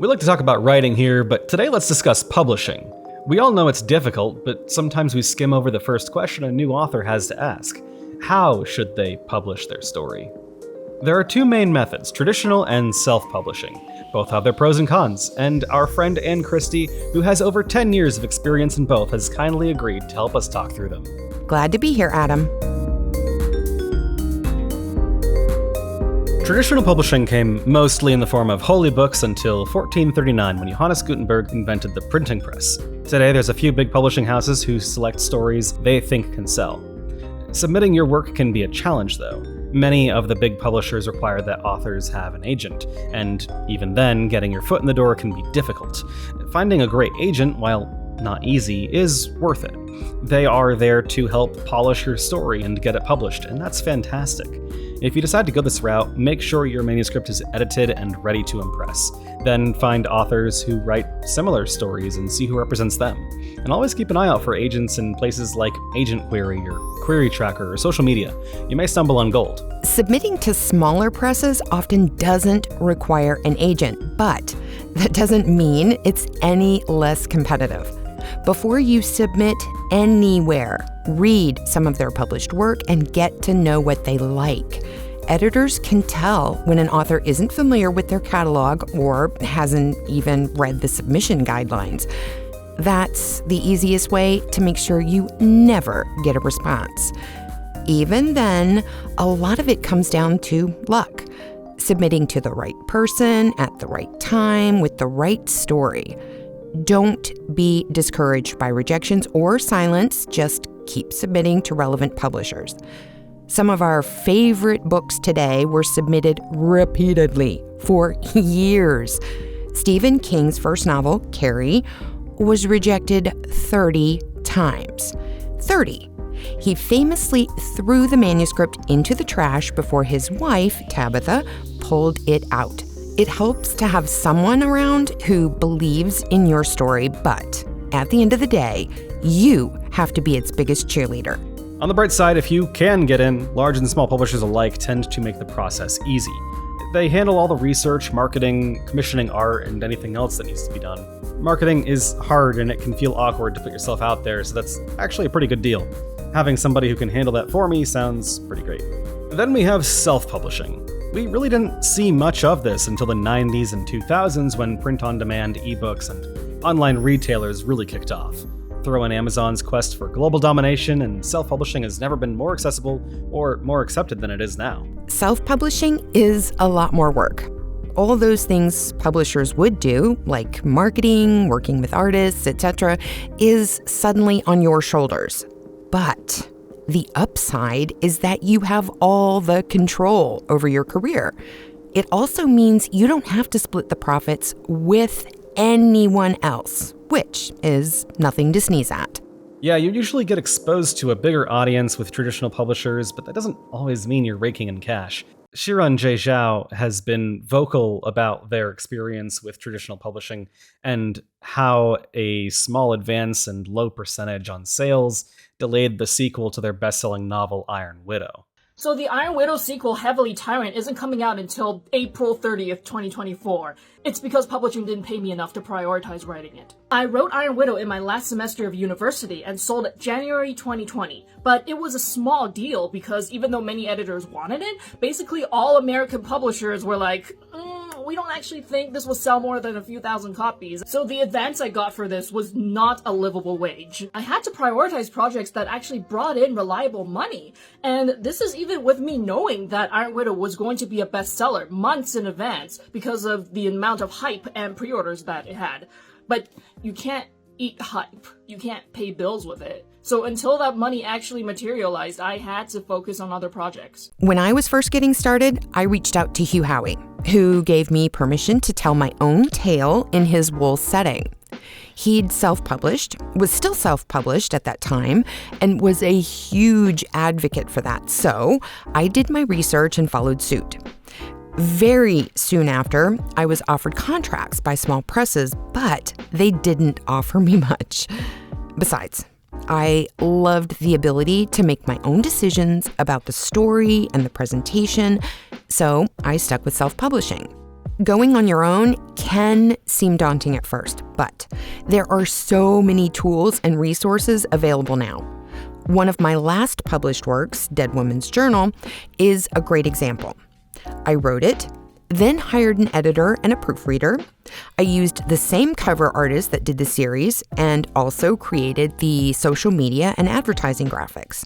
We like to talk about writing here, but today let's discuss publishing. We all know it's difficult, but sometimes we skim over the first question a new author has to ask. How should they publish their story? There are two main methods, traditional and self-publishing. Both have their pros and cons, and our friend Ann Christy, who has over 10 years of experience in both, has kindly agreed to help us talk through them. Glad to be here, Adam. Traditional publishing came mostly in the form of holy books until 1439 when Johannes Gutenberg invented the printing press. Today there's a few big publishing houses who select stories they think can sell. Submitting your work can be a challenge though. Many of the big publishers require that authors have an agent, and even then, getting your foot in the door can be difficult. Finding a great agent, while not easy, is worth it. They are there to help polish your story and get it published, and that's fantastic. If you decide to go this route, make sure your manuscript is edited and ready to impress. Then find authors who write similar stories and see who represents them. And always keep an eye out for agents in places like Agent Query or Query Tracker or social media. You may stumble on gold. Submitting to smaller presses often doesn't require an agent, but that doesn't mean it's any less competitive. Before you submit anywhere, read some of their published work and get to know what they like. Editors can tell when an author isn't familiar with their catalog or hasn't even read the submission guidelines. That's the easiest way to make sure you never get a response. Even then, a lot of it comes down to luck. Submitting to the right person at the right time with the right story. Don't be discouraged by rejections or silence. Just keep submitting to relevant publishers. Some of our favorite books today were submitted repeatedly for years. Stephen King's first novel, Carrie, was rejected 30 times. 30. He famously threw the manuscript into the trash before his wife, Tabitha, pulled it out. It helps to have someone around who believes in your story, but at the end of the day, you have to be its biggest cheerleader. On the bright side, if you can get in, large and small publishers alike tend to make the process easy. They handle all the research, marketing, commissioning art, and anything else that needs to be done. Marketing is hard and it can feel awkward to put yourself out there, so that's actually a pretty good deal. Having somebody who can handle that for me sounds pretty great. Then we have self-publishing. We really didn't see much of this until the 90s and 2000s when print-on-demand ebooks and online retailers really kicked off. Throw in Amazon's quest for global domination, and self-publishing has never been more accessible or more accepted than it is now. Self-publishing is a lot more work. All those things publishers would do, like marketing, working with artists, etc., is suddenly on your shoulders. But the upside is that you have all the control over your career. It also means you don't have to split the profits with anyone else, which is nothing to sneeze at. Yeah, you usually get exposed to a bigger audience with traditional publishers, but that doesn't always mean you're raking in cash. Shiran J. Zhao has been vocal about their experience with traditional publishing and how a small advance and low percentage on sales delayed the sequel to their best-selling novel Iron Widow. So the Iron Widow sequel, Heavily Tyrant, isn't coming out until April 30th, 2024. It's because publishing didn't pay me enough to prioritize writing it. I wrote Iron Widow in my last semester of university and sold it January 2020. But it was a small deal because even though many editors wanted it, basically all American publishers were like, we don't actually think this will sell more than a few thousand copies. So the advance I got for this was not a livable wage. I had to prioritize projects that actually brought in reliable money. And this is even with me knowing that Iron Widow was going to be a bestseller months in advance because of the amount of hype and pre-orders that it had. But you can't eat hype. You can't pay bills with it. So until that money actually materialized, I had to focus on other projects. When I was first getting started, I reached out to Hugh Howey, who gave me permission to tell my own tale in his wool setting. He'd self-published, was still self-published at that time, and was a huge advocate for that. So I did my research and followed suit. Very soon after, I was offered contracts by small presses, but they didn't offer me much. Besides, I loved the ability to make my own decisions about the story and the presentation, so I stuck with self-publishing. Going on your own can seem daunting at first, but there are so many tools and resources available now. One of my last published works, Dead Woman's Journal, is a great example. I wrote it, then hired an editor and a proofreader. I used the same cover artist that did the series and also created the social media and advertising graphics.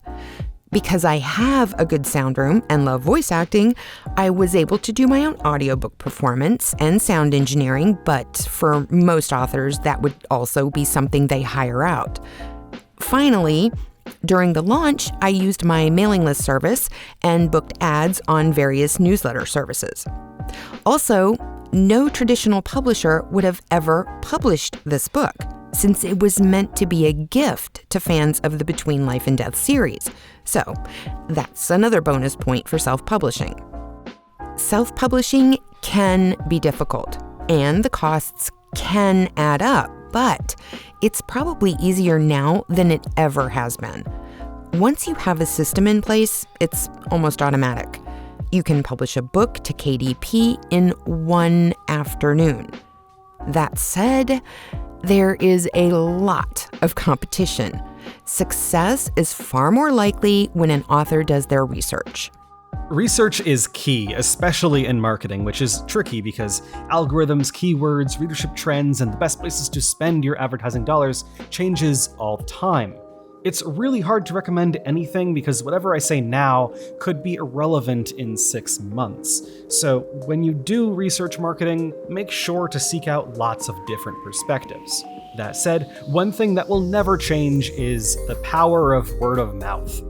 Because I have a good sound room and love voice acting, I was able to do my own audiobook performance and sound engineering, but for most authors, that would also be something they hire out. Finally, during the launch, I used my mailing list service and booked ads on various newsletter services. Also, no traditional publisher would have ever published this book, since it was meant to be a gift to fans of the Between Life and Death series. So, that's another bonus point for self-publishing. Self-publishing can be difficult, and the costs can add up, but it's probably easier now than it ever has been. Once you have a system in place, it's almost automatic. You can publish a book to KDP in one afternoon. That said, there is a lot of competition. Success is far more likely when an author does their research. Research is key, especially in marketing, which is tricky because algorithms, keywords, readership trends, and the best places to spend your advertising dollars changes all the time. It's really hard to recommend anything because whatever I say now could be irrelevant in 6 months. So when you do research marketing, make sure to seek out lots of different perspectives. That said, one thing that will never change is the power of word of mouth.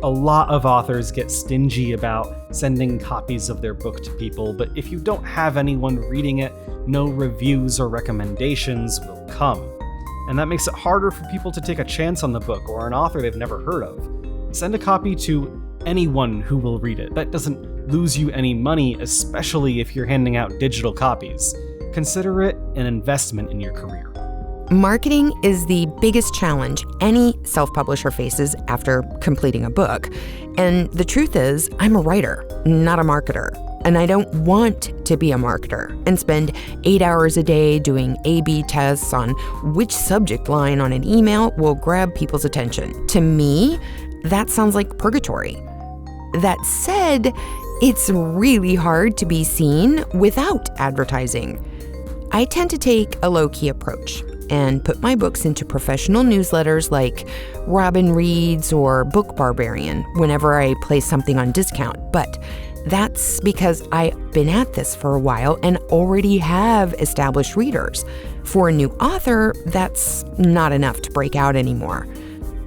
A lot of authors get stingy about sending copies of their book to people, but if you don't have anyone reading it, no reviews or recommendations will come. And that makes it harder for people to take a chance on the book or an author they've never heard of. Send a copy to anyone who will read it. That doesn't lose you any money, especially if you're handing out digital copies. Consider it an investment in your career. Marketing is the biggest challenge any self-publisher faces after completing a book. And the truth is, I'm a writer, not a marketer. And I don't want to be a marketer and spend 8 hours a day doing A/B tests on which subject line on an email will grab people's attention. To me, that sounds like purgatory. That said, it's really hard to be seen without advertising. I tend to take a low-key approach and put my books into professional newsletters like Robin Reads or Book Barbarian whenever I place something on discount. But that's because I've been at this for a while and already have established readers. For a new author, that's not enough to break out anymore.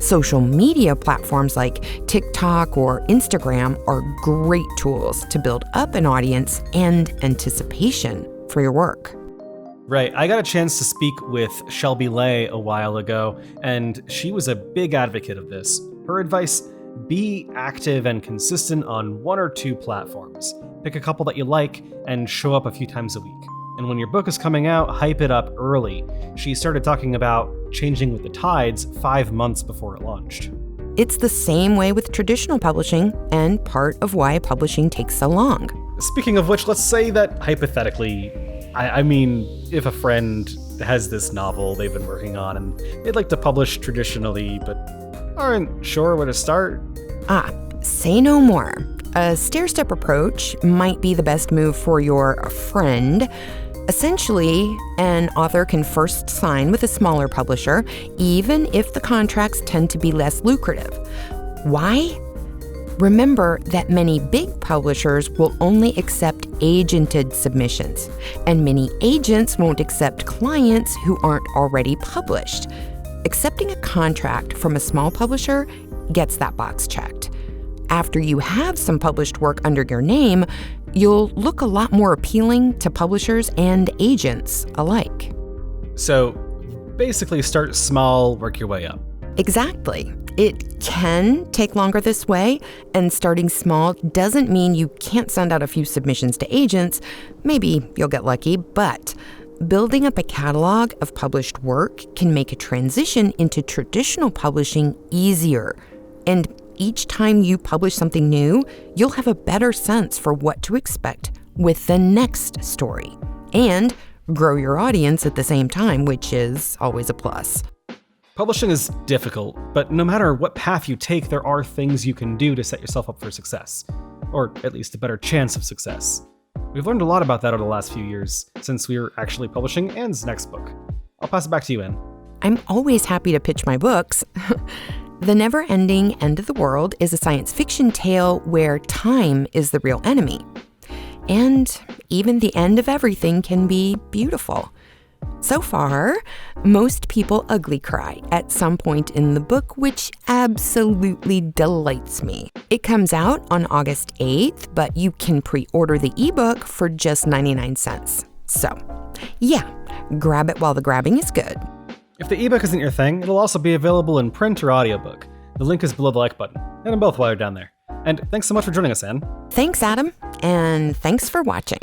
Social media platforms like TikTok or Instagram are great tools to build up an audience and anticipation for your work. Right, I got a chance to speak with Shelby Lay a while ago, and she was a big advocate of this. Her advice: be active and consistent on 1 or 2 platforms. Pick a couple that you like and show up a few times a week. And when your book is coming out, hype it up early. She started talking about changing with the tides 5 months before it launched. It's the same way with traditional publishing, and part of why publishing takes so long. Speaking of which, let's say that hypothetically, I mean, if a friend has this novel they've been working on and they'd like to publish traditionally, but aren't sure where to start. Say no more. A stair-step approach might be the best move for your friend. Essentially, an author can first sign with a smaller publisher, even if the contracts tend to be less lucrative. Why? Remember that many big publishers will only accept agented submissions, and many agents won't accept clients who aren't already published. Accepting a contract from a small publisher gets that box checked. After you have some published work under your name, you'll look a lot more appealing to publishers and agents alike. So basically start small, work your way up. Exactly. It can take longer this way, and starting small doesn't mean you can't send out a few submissions to agents. Maybe you'll get lucky, but building up a catalog of published work can make a transition into traditional publishing easier. And each time you publish something new, you'll have a better sense for what to expect with the next story. and grow your audience at the same time, which is always a plus. Publishing is difficult, but no matter what path you take, there are things you can do to set yourself up for success, or at least a better chance of success. We've learned a lot about that over the last few years, since we are actually publishing Ann's next book. I'll pass it back to you, Ann. I'm always happy to pitch my books. The Never-Ending End of the World is a science fiction tale where time is the real enemy. And even the end of everything can be beautiful. So far, most people ugly cry at some point in the book, which absolutely delights me. It comes out on August 8th, but you can pre-order the ebook for just 99 cents. So, yeah, grab it while the grabbing is good. If the ebook isn't your thing, it'll also be available in print or audiobook. The link is below the like button, and them both while you're down there. And thanks so much for joining us, Ann. Thanks, Adam, and thanks for watching.